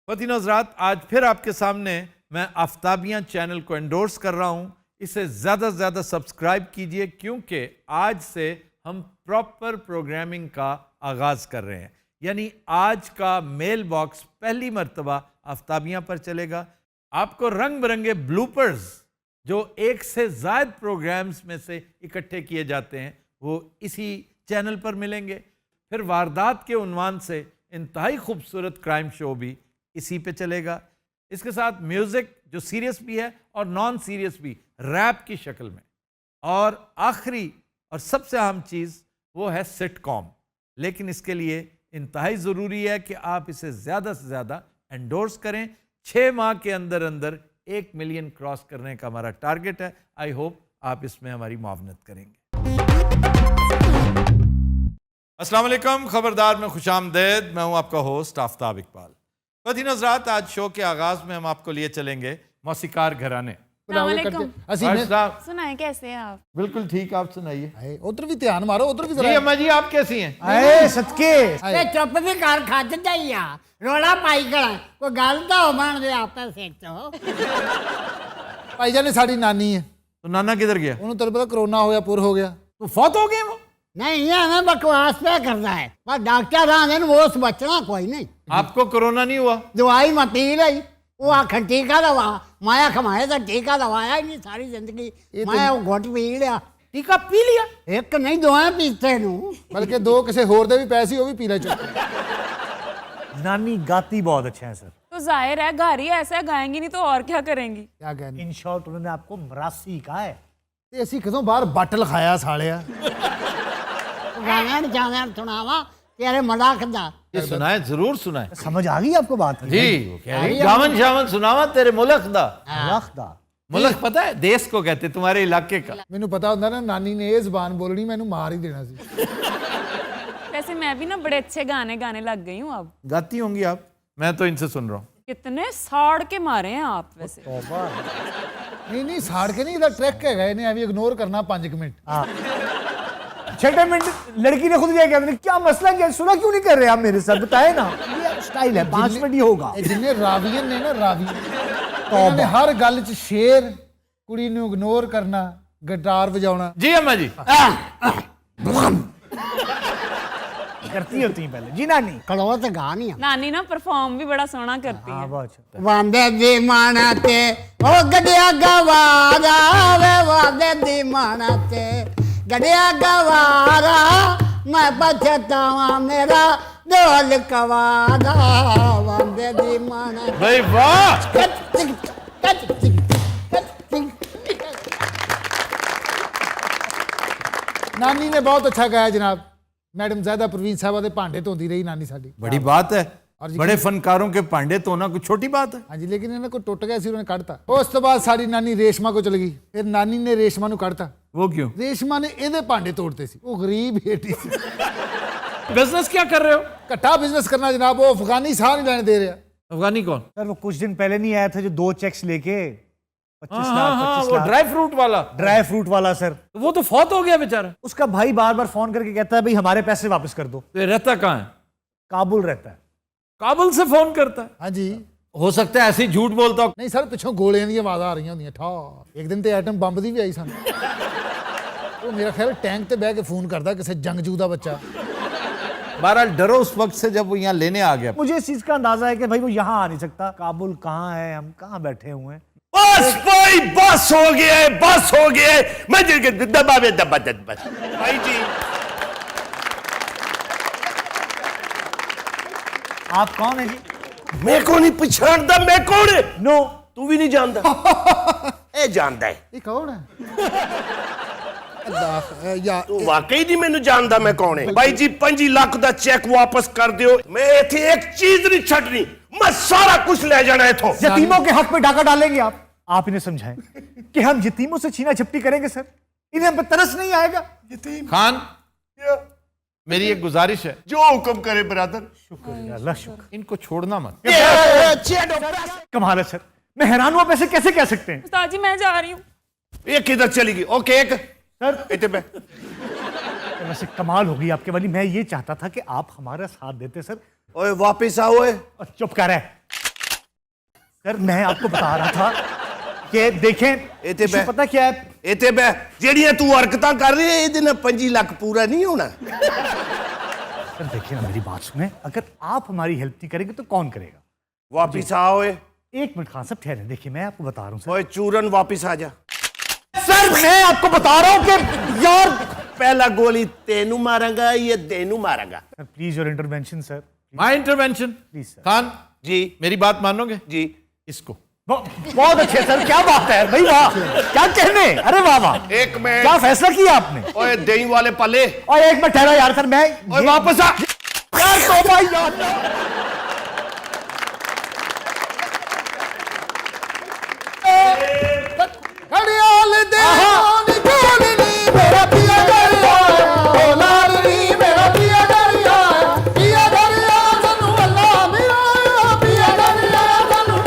ख़वातीन हज़रात, आज फिर आपके सामने मैं आफ्ताबियाँ चैनल को एंडोर्स कर रहा हूँ। इसे ज़्यादा से ज़्यादा सब्सक्राइब कीजिए क्योंकि आज से हम प्रॉपर प्रोग्रामिंग का आगाज़ कर रहे हैं। यानी आज का मेल बॉक्स पहली मर्तबा आफ्ताबियाँ पर चलेगा। आपको रंग बिरंगे ब्लूपर्स जो एक से ज़ायद प्रोग्राम्स में से इकट्ठे किए जाते हैं वो इसी चैनल पर मिलेंगे। फिर वारदात के उन्वान से इंतहाई खूबसूरत क्राइम शो भी इसी पे चलेगा। इसके साथ म्यूज़िक जो सीरियस भी है और नॉन सीरियस भी, रैप की शक्ल में। और आखिरी और सबसे अहम चीज़ वो है सिटकॉम। लेकिन इसके लिए इंतहाई ज़रूरी है कि आप इसे ज़्यादा से ज़्यादा एंडोर्स करें। 6 माह के अंदर अंदर 1 मिलियन क्रॉस करने का हमारा टारगेट है। आई होप आप इसमें हमारी मुआवनत करेंगे। अस्सलाम वालेकुम, खबरदार में खुशामदेद। मैं हूं आपका होस्ट आफ्ताब इकबाल। ख़वातीन हज़रात, आज शो के आगाज़ में हम आपको लिए चलेंगे मौसीकार घराने। सुनाए कैसे हैं आप? बिल्कुल ठीक, आप सुनाइए। उधर भी ध्यान मारो, उधर भी जी अम्मा जी, आप कैसी हैं? आए सदके चुप भी कर, खच जाइया रोला पाई कर कोई गल तो हो बन दे आपे सिर चो। भाईजान ने साड़ी नानी है, तो नाना किधर गया? उन्होंने तेरे पता कोरोना हो गया, पूर हो गया, तो फौत हो गए वो? नहीं हमें बकवास पे करता है, पर डॉक्टर आने वो बचना कोई नहीं। आपको कोरोना नहीं हुआ? दवाई मैं पी ली, वो आखन टीका दवा माया खमाए तो टीका दवाया ही नहीं सारी जिंदगी। मैं वो घुट पी लिया। टीका पी लिया? एक नहीं दोवें पीते नू, बल्कि 2 किसी होर दे भी पैसे वो भी पी ले। नानी गाती बहुत अच्छा है सर। तो जाहिर है घर ही ऐसा है, गाएंगी नहीं तो और क्या करेंगी। क्या कहने इन शॉर्ट उन्होंने आपको मरासी कहा है। ते असी कदों बाहर बट लिखाया सालिया। गाना जाना सुनावा तेरे मजाक दा। ये सुनाए, जरूर सुनाए। समझ आ गई आपको बात? जी कह रही गावन शावन सुनावा तेरे मुल्क दा। मुल्क पता है देश को कहते, तुम्हारे इलाके का। मैनू पता होंदा ना नानी ने ये जबान बोलनी, मैनू मार ही देना सी। वैसे मैं भी ना बड़े अच्छे गाने गाने लग गई हूँ अब। गाती होंगी आप? मैं तो इनसे सुन रहा हूँ। कितने साड़ के मारे हैं आप वैसे। नहीं साड़ के नहीं, इधर ट्रैक है गए ने, अभी इग्नोर करना 5 मिनट। 6 मिनट लड़की ने खुद क्या कहते, क्या मसला क्या, सुना क्यों नहीं कर रहे आप मेरे साथ, बताए ना। ये स्टाइल है, 5 मिनट ही होगा। जिन्हें रावियन ने ना रावियन ने हर गल च शेर, कुड़ी नू इग्नोर करना, गिटार बजाना। जी अम्मा जी। करती होती हैं पहले जी नानी। कड़वा तो गा नहीं। नानी ना परफॉर्म भी बड़ा सोना करती है। बहुत अच्छा। वादे दी मानते ओ गडिया गवारा वे वादे दी मानते गडिया गवारा मैं पछतावा मेरा डोल कवारा वादे दी मानते। भाई वाह, नानी ने बहुत अच्छा गाया जनाब। मैडम ज़्यादा परवीन साहबा दे भांडे धोंदी रही नानी साडी। बड़ी बात है, और बड़े फनकारों के भांडे धोना कोई छोटी बात है? हाँ जी, लेकिन इन्हें को टुट गया सी, उन्होंने काटता। उस तो बाद साड़ी नानी रेशमा को चल गई, फिर नानी ने रेशमा नू काटता। वो क्यों? रेशमा ने एदे भांडे तोड़ते सी, वो गरीब बेटी सी। बिजनेस क्या कर रहे हो? कट्ठा बिजनेस करना जनाब, वो अफगानी साह नहीं लेने दे रहा। अफगानी कौन? सर वो कुछ दिन पहले नहीं आया था जो 2 चेक्स लेके 25 हाँ, लाख हाँ, 25 वो लाख ड्राई फ्रूट वाला। ड्राई फ्रूट वाला सर। वो तो फौत हो गया बेचारा। उसका भाई बार बार फोन करके कहता है भाई हमारे पैसे वापस कर दो। तो ये रहता कहाँ है? काबुल रहता है। काबुल से फोन करता है? हाँ जी। हो सकता है ऐसे ही झूठ बोलता हो। नहीं सर, पिछों गोलियां दी आवाज़ आ रही होंगी ठा। एक दिन तो एटम बंब दी भी आई सन। वो मेरा ख्याल टैंक ते बह के फोन करता किसी जंगजू का बच्चा। बहरहाल डरो उस वक्त से जब वो यहाँ लेने आ गया। मुझे इस चीज का अंदाजा है कि भाई वो यहाँ आ नहीं सकता। काबुल कहाँ है, हम कहाँ बैठे हुए हैं। बस भाई, बस हो गया है, बस हो गया है। मैं दबावे दबा बस भाई जी। आप कौन है जी? मैं को नहीं पछाणदा, मैं कौन है? नो। तू भी नहीं जानता? ए जानदा है। ये कौन है? अल्लाह या तू वाकई नहीं मैनू जानदा मैं कौन है? भाई जी 5 लाख का चेक वापस कर दियो। मैं इथे एक चीज नहीं छड़नी, मैं सारा कुछ ले जाना है इथों। यतीमों के हक पे डाका डालेंगे आप इन्हें समझाएं कि हम यतीमों से छीना झपटी करेंगे सर। इन्हें हम पे तरस नहीं आएगा। खान, मेरी एक गुजारिश है। जो हुक्म करे ब्रदर। शुक्र अल्लाह शुक्र। इनको छोड़ना मत। कमाल है सर, मैं हैरान हूं आप ऐसे कैसे कह सकते हैं। उस्ताद जी मैं जा रही हूँ। ये किधर चली गई? ओके एक सर इतने पे वैसे कमाल होगी आपके वाली। मैं ये चाहता था कि आप हमारा साथ देते सर। ओए वापिस आओ। ओए और चुप कर रहे सर मैं आपको बता रहा था कि देखें इत्थे issue मैं- पता क्या है इतने मैं ਜਿਹੜੀਆਂ ਤੂੰ ਹਰਕਤਾਂ ਕਰ ਰਹੀ ਹੈ ਇਹਦੇ ਨਾਲ 5 ਲੱਖ ਪੂਰਾ नहीं होना। सर देखिए ना मेरी बात सुने, अगर आप हमारी हेल्प नहीं करेंगे तो कौन करेगा? वापिस आओ ओए। एक मिनट खान साहब ठहरे, देखिए मैं आपको बता रहा हूँ ओए चूरन वापिस आ जा। सर मैं आपको बता रहा हूँ कि यार पहला गोली तेनू मारांगा ये तेनू मारांगा। Please your intervention sir. My intervention. Please, sir. Khan ji मेरी बात मानोगे? जी इसको बहुत अच्छे सर, क्या बात है भाई, वाह क्या कहने, अरे वाह वाह, एक मिनट। क्या फैसला किया आपने? ओए दही वाले पले और एक मिनट ठहरो यार सर, मैं ओए वापस आ यार तो भाई यार घड़ियाल दे नी बोलनी मेरा पिया डरिया ओ लाल नी मेरा पिया डरिया सनु अल्लाह मेरा पिया डरिया सनु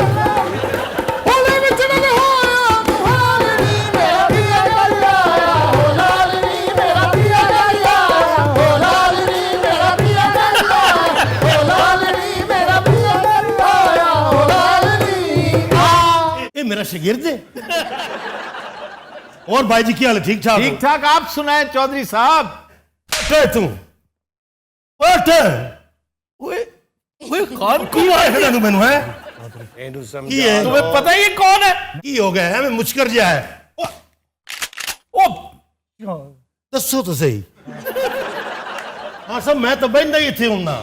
होले विच न होया मुहाल नी मेरा पिया डरिया ओ लाल नी मेरा पिया डरिया ओ लाल नी मेरा पिया डरिया ओ लाल नी मेरा पिया डरिया ओ लाल नी ये मेरा शागिर्द है। और भाई जी की हाल है? ठीक ठाक? ठीक ठाक। आप सुनाए चौधरी साहब। उठ तू उठ। ओए ओए कौन की आए है तैनू मैनू है एनू की समझा है तुम्हें पता ही ये कौन है? की हो गया है मैं मुचकर जा है ओ दसो तो सही। हाँ सब मैं तो बहदा ही इतने हूं ना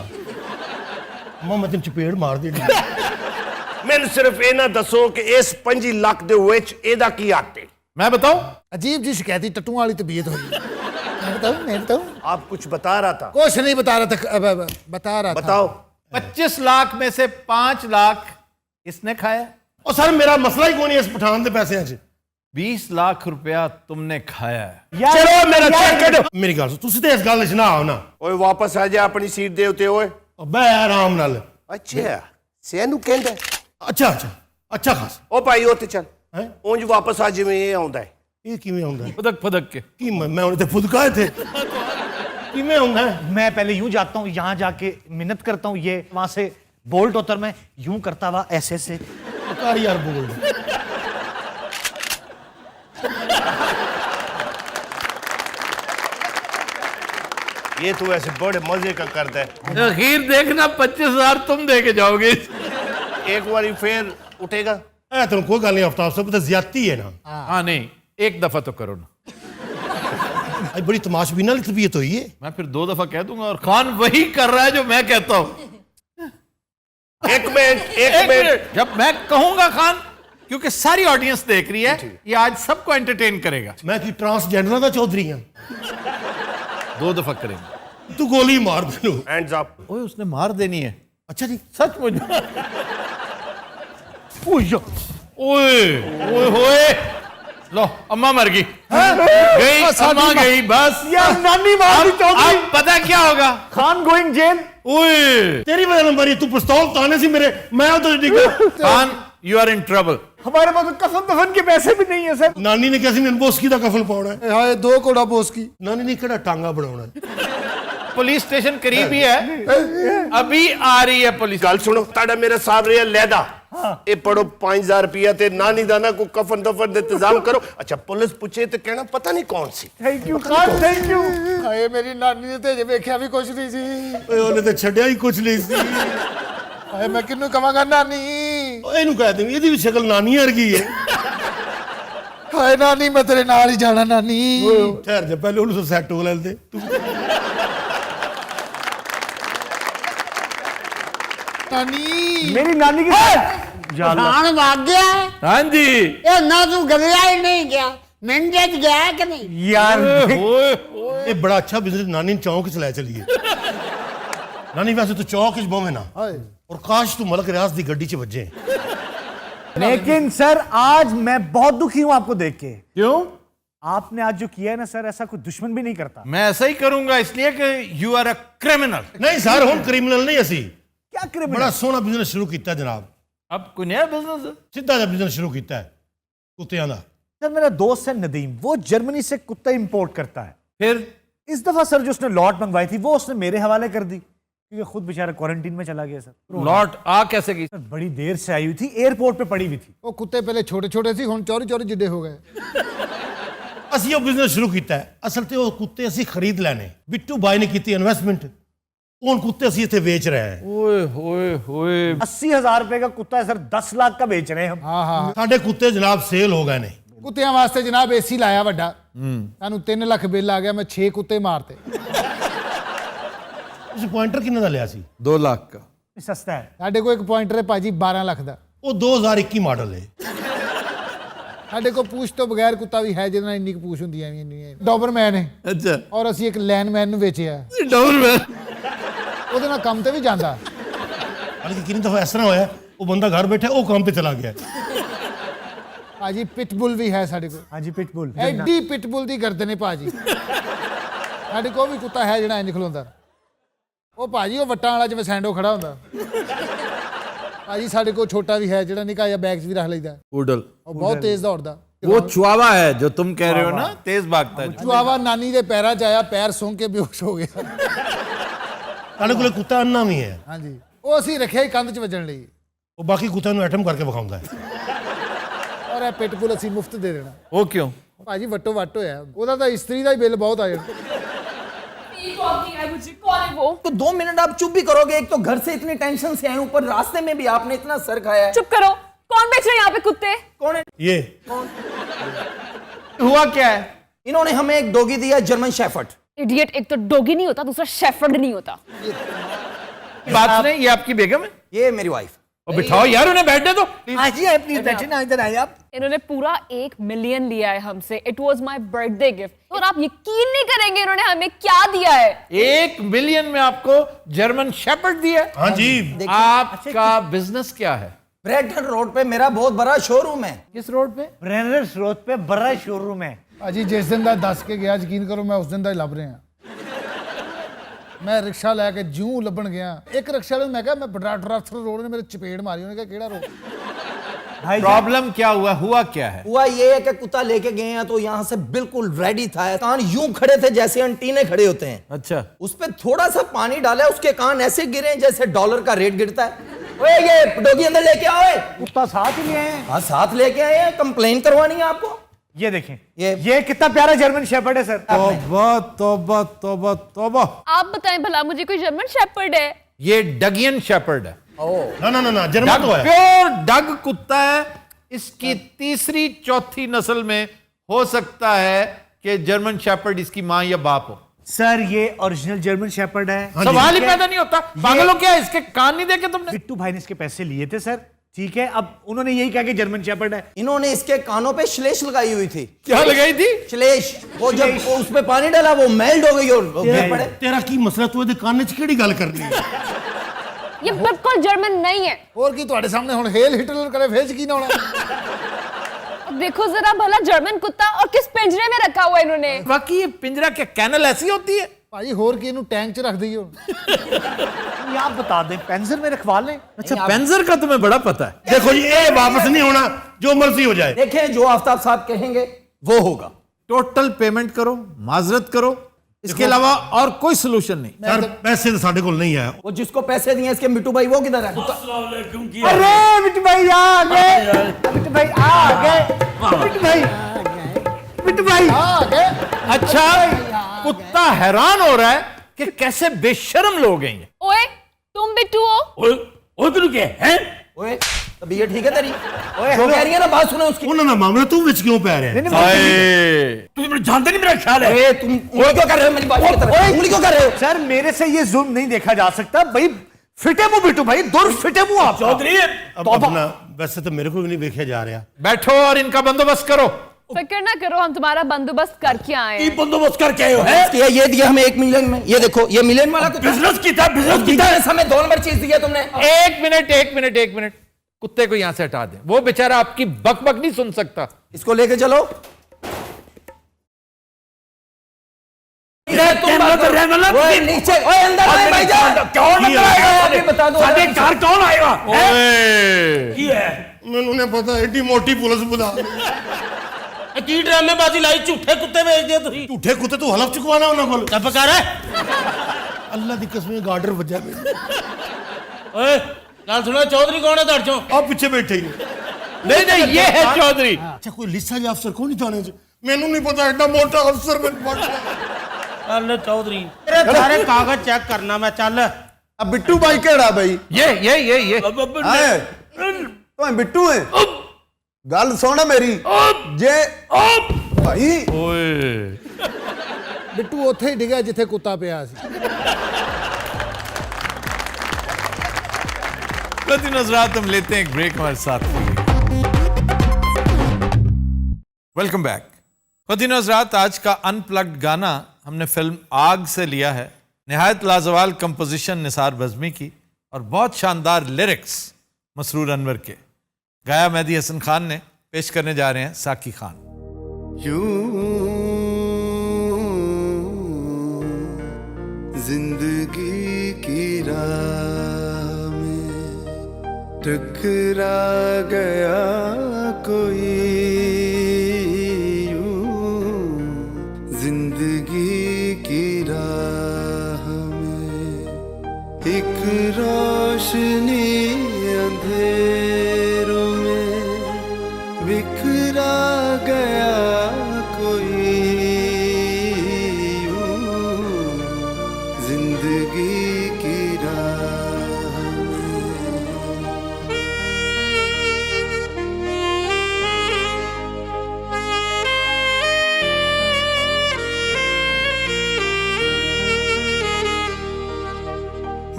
मैं तेन चपेड़ मार देनी। मैंने सिर्फ ये ना दसो कि इस 5 ਲੱਖ ਦੇ ਵਿੱਚ ਇਹਦਾ ਕੀ ਹੱਕ ਹੈ। मैं बताऊं? अजीब जी शिकायती टट्टू वाली तबीयत हुई मैं बताऊं आप कुछ बता रहा था, कुछ नहीं बता रहा था बता रहा था बताओ। 25 लाख में से 5 लाख इसने खाया, और सर मेरा मसला ही कौन है इस पठान के पैसे 20 लाख रुपया तुमने खाया है। यार चलो मेरा चेक करो। मेरी गल तुम तो इस गल च ना आओ ना। ओए वापस आ जा अपनी सीट दे उत्ते ओए। बह आराम नाल। ਅੱਛਾ ਸੈਨੂੰ ਕਹਿੰਦਾ अच्छा अच्छा अच्छा खास ਉਹ ਭਾਈ ਉੱਥੇ ਚੱਲ हैं ਉਂਝ ਵਾਪਸ ਆ ਜਿਵੇਂ ਇਹ ਆਉਂਦਾ ਹੈ। ये किवें होंदा है फदक फदक के। की मैं उन्हें फुदका थे किवें होंदा है मैं पहले यूं जाता हूँ, यहाँ जाके मिन्नत करता हूँ, ये वहां से बोल्ट होता है, मैं यूं करता हुआ ऐसे से कार यार बोल ये तो ऐसे बड़े मजे का करता है। अखीर देखना 25,000 तुम दे के जाओगे। एक बारी फिर उठेगा। है तेन कोई गल नहीं आफ्ताब सब तो ज्यादती है ना। हाँ नहीं, एक दफा तो करो ना। आज बड़ी तमाशबीना वाली तबीयत हुई है। मैं फिर 2 दफा कह दूंगा और खान वही कर रहा है जो मैं कहता हूं। एक मिनट जब मैं कहूंगा खान, क्योंकि सारी ऑडियंस देख रही है, ये आज सबको एंटरटेन करेगा। मैं कि ट्रांसजेंडर का चौधरी हाँ 2 दफा करेंगे। तू गोली मार देनू। Hands up. ओए उसने मार देनी है अच्छा जी सचमुच। ओए ओए होए, लो अम्मा मर गई। गई अम्मा गई बस। यार नानी मार दी चौधरी। अब पता क्या होगा? Khan going jail. ओए तेरी वजह से मरी तू पिस्तौल ताने से मेरे मैं उधर डिगा। Khan you are in trouble. हमारे पास तो कफन दफन के पैसे भी नहीं है सर। नानी ने कैसी मैंने बोस्की का कफन पाउना है। हाय 2 कोड़ा बोस की नानी ने केड़ा टांगा बनाउना है। पुलिस स्टेशन करीब ही है, अभी आ रही है पुलिस। गल सुनो ਤੁਹਾਡਾ ਮੇਰੇ ਸਾਹਬ ਰਿਹਾ ਲੈਦਾ ਇਹ ਪੜੋ 5000 ਰੁਪਇਆ ਤੇ ਨਾਨੀ ਦਾ ਨਾ ਕੋਈ ਕਫਨ ਦਫਨ ਦੇ ਇੰਤਜ਼ਾਮ ਕਰੋ। ਅੱਛਾ ਪੁਲਿਸ ਪੁੱਛੇ ਤੇ ਕਹਿਣਾ ਪਤਾ ਨਹੀਂ ਕੌਣ ਸੀ। Thank you Khan, thank you. ਹਾਏ ਮੇਰੀ ਨਾਨੀ ਨੇ ਤੇ ਜੇ ਵੇਖਿਆ ਵੀ ਕੁਛ ਨਹੀਂ ਸੀ। ਓਏ ਉਹਨੇ ਤੇ ਛੱਡਿਆ ਹੀ ਕੁਛ ਨਹੀਂ ਸੀ। ਹਾਏ ਮੈਂ ਕਿਹਨੂੰ ਕਵਾਂਗਾ ਨਾਨੀ। ਓਏ ਇਹਨੂੰ ਕਹਿ ਦੇ ਇਹਦੀ ਵੀ ਸ਼ਕਲ ਨਾਨੀ ਵਰਗੀ ਹੈ। ਹਾਏ ਨਾਨੀ ਮੈਂ ਤੇਰੇ ਨਾਲ ਹੀ ਜਾਣਾ ਨਾਨੀ। ਠਹਿਰ ਜਾ ਪਹਿਲੇ ਉਹਨੂੰ ਸੈੱਟ ਹੋ ਲੈਂਦੇ ਤੂੰ। ਨਾਨੀ मेरी नानी की ਖਾਣ ਵਗ ਗਿਆ ਹੈ। हाँ जी। ਇਹ ਨਾ ਤੂੰ ਗਲਿਆ ਹੀ ਨਹੀਂ ਗਿਆ ਮਿੰਟੇ ਚ ਗਿਆ ਕਿ ਨਹੀਂ। यार ओए ਇਹ ਬੜਾ ਅੱਛਾ ਬਿਜ਼ਨਸ ਨਾਨੀ ਨੂੰ ਚੌਂਕ ਚ ਲੈ ਚਲੀਏ। ਨਾਨੀ ਵੈਸੇ ਤੂੰ ਚੌਂਕ ਚ ਬੋਵੇਂ ਨਾ ਔਰ ਕਾਸ਼ ਤੂੰ ਮਲਕ ਰਿਆਜ਼ ਦੀ ਗੱਡੀ ਚ ਵੱਜੇ। लेकिन सर आज मैं बहुत दुखी हूं आपको देख के। क्यों? आपने आज जो किया है ना सर, ऐसा कोई दुश्मन भी नहीं करता। मैं ऐसा ही करूंगा इसलिए कि यू आर अ क्रिमिनल। ਨਹੀਂ ਸਰ ਹੁਣ ਕ੍ਰਿਮੀਨਲ ਨਹੀਂ ਅਸੀਂ क्या क्रिमिनल? ਬੜਾ ਸੋਹਣਾ ਬਿਜ਼ਨਸ ਸ਼ੁਰੂ ਕੀਤਾ ਜਨਾਬ। अब कोई नया बिजनेस है? ਸਿੱਧਾ ਜਿਹਾ ਬਿਜ਼ਨਸ ਸ਼ੁਰੂ ਕੀਤਾ ਹੈ ਕੁੱਤਿਆਂ ਦਾ। सर मेरा दोस्त है नदीम, वो जर्मनी से कुत्ता इंपोर्ट करता है। फिर इस दफा सर जो उसने लॉट मंगवाई थी वो उसने मेरे हवाले कर दी। क्योंकि खुद बेचारा क्वारंटीन में चला गया सर। लौट आ कैसे गई? सर बड़ी देर से आई हुई थी, एयरपोर्ट पे पड़ी हुई थी। ਉਹ ਕੁੱਤੇ ਪਹਿਲੇ ਛੋਟੇ ਛੋਟੇ ਸੀ ਹੁਣ ਚੌਰੀ ਚੌਰੀ ਜਿੱਡੇ ਹੋ ਗਏ ਅਸੀਂ ਉਹ ਬਿਜ਼ਨਸ ਸ਼ੁਰੂ ਕੀਤਾ ਹੈ। ਅਸਲ ਤੇ ਉਹ ਕੁੱਤੇ ਅਸੀਂ ਖਰੀਦ ਲੈਣੇ। ਬਿੱਟੂ ਬਾਈ ਨੇ ਕੀਤੀ ਇਨਵੈਸਟਮੈਂਟ, ਉਹ ਕੁੱਤੇ ਅਸੀਂ ਇੱਥੇ ਵੇਚ ਰਹੇ ਹਾਂ। ओए होए होए 80,000 रुपए का कुत्ता है सर, 10 लाख का बेच रहे हैं हम। ਹਾਂ ਹਾਂ ਸਾਡੇ ਕੁੱਤੇ ਜਨਾਬ ਸੇਲ ਹੋ ਗਏ ਨੇ। ਕੁੱਤਿਆਂ ਵਾਸਤੇ ਜਨਾਬ ਏਸੀ ਲਾਇਆ ਵੱਡਾ ਤੁਹਾਨੂੰ 3 ਲੱਖ ਬਿੱਲ ਆ ਗਿਆ ਮੈਂ 6 ਕੁੱਤੇ ਮਾਰਤੇ ਤੁਸੀਂ ਪੁਆਇੰਟਰ ਕਿੰਨੇ ਦਾ ਲਿਆ ਸੀ? 2 लाख का। सस्ता है। ਸਾਡੇ ਕੋਲ ਇੱਕ ਪੁਆਇੰਟਰ ਹੈ ਭਾਜੀ 12 ਲੱਖ ਦਾ ਉਹ 2021 ਮਾਡਲ ਹੈ। ਸਾਡੇ ਕੋਲ ਪੂਛ ਤੋਂ ਬਗੈਰ ਕੁੱਤਾ ਵੀ ਹੈ ਜਿਹਦੇ ਨਾਲ ਇੰਨੀ ਕੁ ਪੂਛ ਹੁੰਦੀ ਐ ਇੰਨੀ ਡੋਬਰਮੈਨ ਹੈ अच्छा ਔਰ ਅਸੀਂ ਇੱਕ ਲੈਨਮੈਨ ਨੂੰ ਵੇਚਿਆ डोबरमैन। ਉਹਦੇ ਨਾਲ ਕੰਮ ਤੇ ਵੀ ਜਾਂਦਾ ਹਾਲਾਂਕਿ ਕਿੰਨੀ ਦਫਾ ਇਸ ਤਰ੍ਹਾਂ ਹੋਇਆ ਉਹ ਬੰਦਾ ਘਰ ਬੈਠਾ ਉਹ ਕੰਮ ਤੇ ਚਲਾ ਗਿਆ। ਭਾਜੀ ਪਿਟਬੁਲ ਵੀ ਹੈ ਸਾਡੇ ਕੋਲ हाँ जी पिटबुल। ਐਡੀ ਪਿਟਬੁਲ ਦੀ ਗਰਦਨ ਹੈ ਭਾਜੀ ਸਾਡੇ ਕੋਲ ਵੀ ਕੁੱਤਾ ਹੈ ਜਿਹੜਾ ਇੰਜ ਖਲੋਂਦਾ ਉਹ ਭਾਜੀ ਉਹ ਵੱਟਾਂ ਵਾਲਾ ਜਿਵੇਂ ਸੈਂਡੋ ਖੜਾ ਹੁੰਦਾ ਭਾਜੀ ਸਾਡੇ ਕੋਲ ਛੋਟਾ ਵੀ ਹੈ ਜਿਹੜਾ ਨਿੱਕਾ ਜਿਹਾ ਬੈਗ 'ਚ ਵੀ ਰੱਖ ਲਈਦਾ उडल ਉਹ ਬਹੁਤ ਤੇਜ਼ ਦੌੜਦਾ वो चुआवा है जो तुम कह रहे हो ना, तेज भागता है। ਚੁਆਵਾ ਨਾਨੀ ਦੇ ਪੈਰਾਂ 'ਚ ਆਇਆ ਪੈਰ ਸੁੰਘ ਕੇ ਬੇਹੋਸ਼ ਹੋ ਗਿਆ ਸਾਡੇ ਕੋਲ ਕੁੱਤਾ ਅੰਨਾ ਵੀ ਹੈ। ਹਾਂਜੀ ਉਹ ਅਸੀਂ ਰੱਖਿਆ ਹੀ ਕੰਧ 'ਚ ਵੱਜਣ ਲਈ ਉਹ ਬਾਕੀ ਕੁੱਤਿਆਂ ਨੂੰ ਐਟਮ ਕਰਕੇ ਵਿਖਾਉਂਦਾ ਹੈ। ਔਰ ਇਹ ਪਿਟਬੁਲ ਅਸੀਂ ਮੁਫਤ ਦੇ ਦੇਣਾ वो क्यों? ਭਾਜੀ ਵੱਟੋ ਵੱਟ ਹੋਇਆ ਉਹਦਾ ਤਾਂ ਇਸਤਰੀ ਦਾ ਹੀ ਬਿੱਲ ਬਹੁਤ ਆ ਜਾਣਾ मुझे कौन है वो? तो 2 मिनट आप चुप भी करोगे? एक तो घर से इतनी टेंशन से आए, ऊपर रास्ते में भी आपने इतना सर खाया है। चुप करो। कौन बेच रहे हैं यहाँ पे कुत्ते? कौन है? ये हुआ क्या है? इन्होंने हमें एक डॉगी दिया, जर्मन शेफर्ड। इडियट, एक तो डॉगी नहीं होता, दूसरा शेफर्ड नहीं होता। बात नहीं, ये आपकी बेगम है? ये मेरी वाइफ। और बिठाओ यार उन्हें बैठने दो। आज ही आए प्लीज बैठे ना, इधर आइए आप। इन्होंने पूरा 1 मिलियन लिया है हमसे। It was my birthday gift और आप यकीन नहीं करेंगे इन्होंने हमें क्या दिया है। 1 मिलियन में आपको जर्मन शेपर्ड दिया। हाँ जी। आपका बिजनेस क्या है? ब्रैडन रोड पे मेरा बहुत बड़ा शोरूम है। किस रोड पे? ब्रेनर्स रोड पे बड़ा शोरूम है। ਭਾਜੀ ਜਿਸ ਦਿਨ ਦਾ ਦੱਸ ਕੇ ਗਿਆ ਯਕੀਨ ਕਰੋ ਮੈਂ ਉਸ ਦਿਨ ਦਾ ਹੀ ਲੱਭ ਰਿਹਾ ਮੈਂ ਰਿਕਸ਼ਾ ਲੈ ਕੇ ਜਿਉਂ ਲੱਭਣ ਗਿਆ ਇੱਕ ਰਿਕਸ਼ਾ ਵਾਲੇ ਨੂੰ ਮੈਂ ਕਿਹਾ ਮੈਂ ਬਡਰਾਟਰ ਰੋਡ ਨੇ ਮੇਰੇ ਚਪੇੜ ਮਾਰੀ ਉਹਨੇ ਕਿਹਾ ਕਿਹੜਾ ਰੋਡ भाई प्रॉब्लम क्या हुआ क्या है? हुआ ये है कि कुत्ता लेके गए हैं तो यहाँ से बिल्कुल रेडी था, कान यूं खड़े थे जैसे अंटीने खड़े होते हैं। अच्छा उस पे थोड़ा सा पानी डाला, उसके कान ऐसे गिरे जैसे डॉलर का रेट गिरता है। ओए ये डॉगी अंदर लेके आओ। कुत्ता साथ ही ले आए हैं। हाँ साथ लेके आए हैं, कंप्लेन करवानी है आपको। ये देखें, ये ये कितना प्यारा जर्मन शेफर्ड है सर। तौबा तौबा तौबा तौबा। आप बताएं भला मुझे कोई जर्मन शेफर्ड है? ये डगियन शेपर्ड है। ना जर्मन तो है। प्योर डग कुत्ता है। इसकी तीसरी चौथी नस्ल में हो सकता है कि जर्मन शेपर्ड इसकी मां या बाप हो। सर ये ओरिजिनल जर्मन शेफर्ड है। सवाल ही पैदा नहीं होता। पागलों क्या है, इसके कान नहीं देखे तुमने? बिट्टू भाई ने इसके पैसे लिए थे सर, ठीक है। अब उन्होंने यही कहा कि जर्मन शेफर्ड है। इन्होंने इसके कानों पे श्लेष लगाई हुई थी। क्या लगाई थी? श्लेष, वो जब वो उस पे पानी डाला वो मेल्ट हो गई और वो गिर पड़े। तेरा की मसला तू ਇਹਦੇ ਕੰਨ 'ਚ ਕਿਹੜੀ ਗੱਲ ਕਰਨੀ ਹੈ? ये बिल्कुल जर्मन नहीं है। ਹੋਰ ਕੀ ਤੁਹਾਡੇ ਸਾਹਮਣੇ ਹੁਣ ਹੇਲ ਹਿਟਲਰ ਕਰੇ ਫੇਰ ਯਕੀਨ ਆਉਣਾ देखो जरा भला जर्मन कुत्ता और किस पिंजरे में रखा हुआ है इन्होंने। बाकी ये पिंजरा क्या कैनल ऐसी होती है? ਭਾਜੀ ਹੋਰ ਕੀ ਇਹਨੂੰ ਟੈਂਕ 'ਚ ਰੱਖ ਦਈਓ ये आप बता दें, पेंजर में रखवा लें। अच्छा पेंजर का तुम्हें बड़ा पता है। देखो जी ये वापस नहीं होना, जो मर्जी हो जाए। देखें जो आफ्ताब साहब कहेंगे वो होगा। टोटल पेमेंट करो, माजरत करो, इसके अलावा और कोई सोल्यूशन नहीं। सर पैसे तो साढ़े को नहीं आया। वो जिसको पैसे दिए इसके मिट्टू भाई वो किधर है? अरे बिट्टू भाई आ गए, बिट्टू भाई आ गए, बिट्टू भाई, बिट्टू भाई। ਆ ਗਏ अच्छा कुत्ता हैरान हो रहा है कि कैसे बेशर्म लोग हैं ये। ओए तुम बिट्टू हो? ओए तबीयत ठीक है तेरी? जो कह रही है ना बात सुनो उसकी। ਉਹਨਾਂ ਦਾ ਮਾਮਲਾ ਤੂੰ ਵਿੱਚ ਕਿਉਂ ਪੈ ਰਿਹਾ? अरे तुम उंगली क्यों कर रहे हो मेरी बात की तरफ? उंगली क्यों कर रहे हो? सर मेरे से ये जुल्म नहीं देखा जा सकता भाई। फिटे मुंह बिट्टू भाई, दूर फिटे मुंह आप चौधरी। अब अपना वैसे तो मेरे को भी नहीं देखा जा रहा। बैठो और इनका बंदोबस्त करो। फिक्र ना करो, हम तुम्हारा बंदोबस्त करके आए हैं। बंदोबस्त करके आए हो? ये दिया हमें 1 मिलियन में। ये देखो ये मिलियन वाला बिजनेस की था, बिजनेस हमें 2 नंबर चीज दिया तुमने। एक मिनट कुत्ते को यहां से हटा दें। वो बेचारा आपकी बकबक नहीं सुन सकता। इसको लेके चलो। ओए नीचे, ओए अंदर आए भाईजान। कौन अंदर आएगा? अभी बता दो। घर कौन आएगा? ਮੈਨੂੰ ਨਹੀਂ ਪਤਾ ਐਡੀ ਮੋਟੀ ਪੁਲਿਸ ਬੁਲਾ ਕੀ ਡਰਾਮੇਬਾਜ਼ੀ ਲਾਈ? ਝੂਠੇ ਕੁੱਤੇ ਵੇਚਦੇ ਤੁਸੀਂ। ਝੂਠੇ ਕੁੱਤੇ ਤੂੰ ਹਲਫ ਚੁਕਵਾਣਾ ਉਹਨਾਂ ਕੋਲ। ਚੁੱਪ ਕਰ। अल्लाह दी कसम एक आर्डर वजह मेरे ਓਏ ਗੱਲ ਸੁਣੋ ਚੌਧਰੀ ਕੌਣ ਹੈ ਤੁਹਾਡੇ ਚੋਂ आप पीछे बैठे ही नहीं नहीं ये है चौधरी अच्छा कोई लिस्सा या अफसर कौन नहीं थाने च मैनू नहीं पता एडा मोटा अफसर मैं ਚੱਲ ਚੌਧਰੀ ਤੇਰੇ ਸਾਰੇ ਕਾਗਜ਼ ਚੈੱਕ ਕਰਨਾ ਮੈਂ ਚੱਲ अब बिट्टू भाई केड़ा भाई ये आए तो बिट्टू है गल सुन मेरी जे भाई ਬਿੱਟੂ ਉੱਥੇ ਹੀ ਡਿੱਗਿਆ ਜਿੱਥੇ ਕੁੱਤਾ ਪਿਆ ਸੀ ख़वातीन हज़रात, हम लेते हैं एक ब्रेक हमारे साथ। Welcome back. ख़वातीन हज़रात, आज का अनप्लग्ड गाना हमने फिल्म आग से लिया है। नहायत लाजवाल कंपोजिशन निसार बज़मी की और बहुत शानदार लिरिक्स मसरूर अनवर के, गाया मेहदी हसन खान ने। पेश करने जा रहे हैं साकी खान। जिंदगी की राह में टकरा गया कोई यूं, जिंदगी की राह में एक रोशनी अंधेरों में बिखरा गया कोई यूं, जिंदगी की राह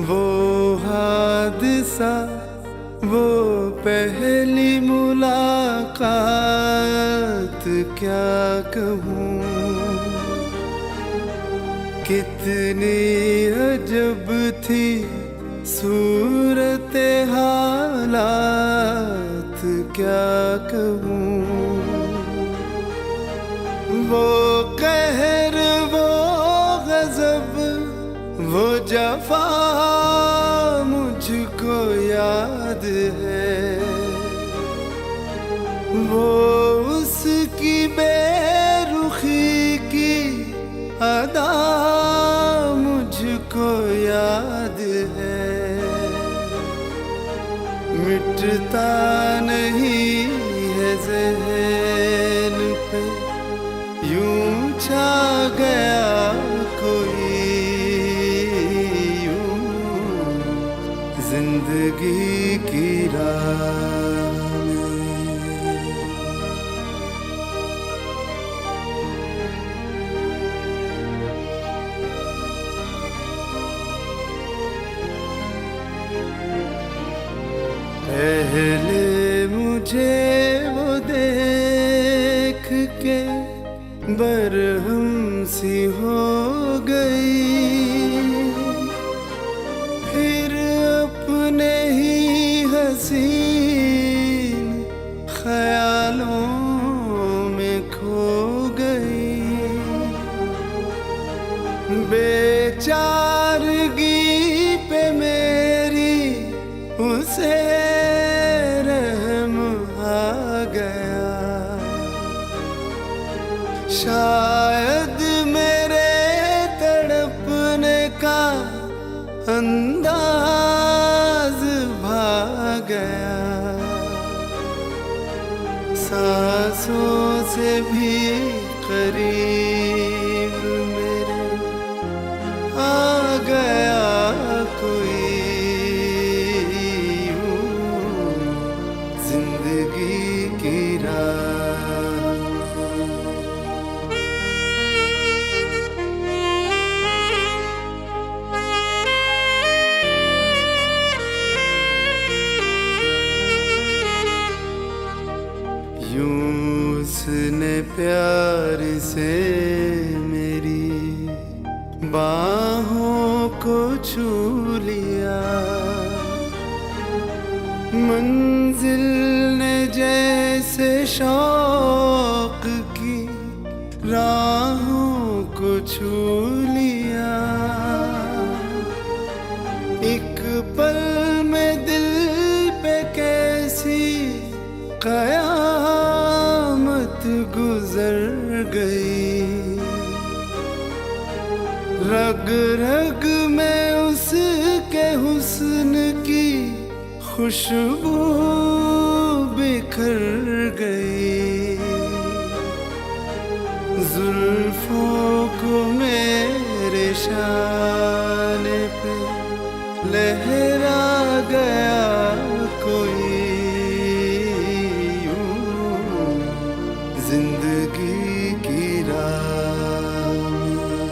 वो हादसा, वो पहली मुलाकात क्या कहूँ, कितनी अजब थी सूरत हालात क्या कहूँ, वो कहर, वो गजब, वो जफा मुझको याद है, वो उसकी बेरुखी की अदा मुझको याद है, मिटता नहीं है ज़हन पे यूं छा गया कोई, जिंदगी की राह पहले मुझे वो देख के बरहम सी हो गई, फिर अपने ही हसीन ख्यालों में खो गई, बेचारगी पे मेरी उसे रहम आ गया, शायद मेरे तड़पने का अंदाज भाग गया, सांसों से भी करीब मेरे आ गया कोई यूं, जिंदगी की राह उसने प्यार से मेरी बाहों को छू लिया, मंजिल ने जैसे शौक की राहों को छू लिया, एक पल में दिल पे कैसी कयामत गुजर गई, रग रग में खुशबू बिखर गई, जुल्फों को मेरे शाने पे लहरा गया कोई यूं, जिंदगी की राह में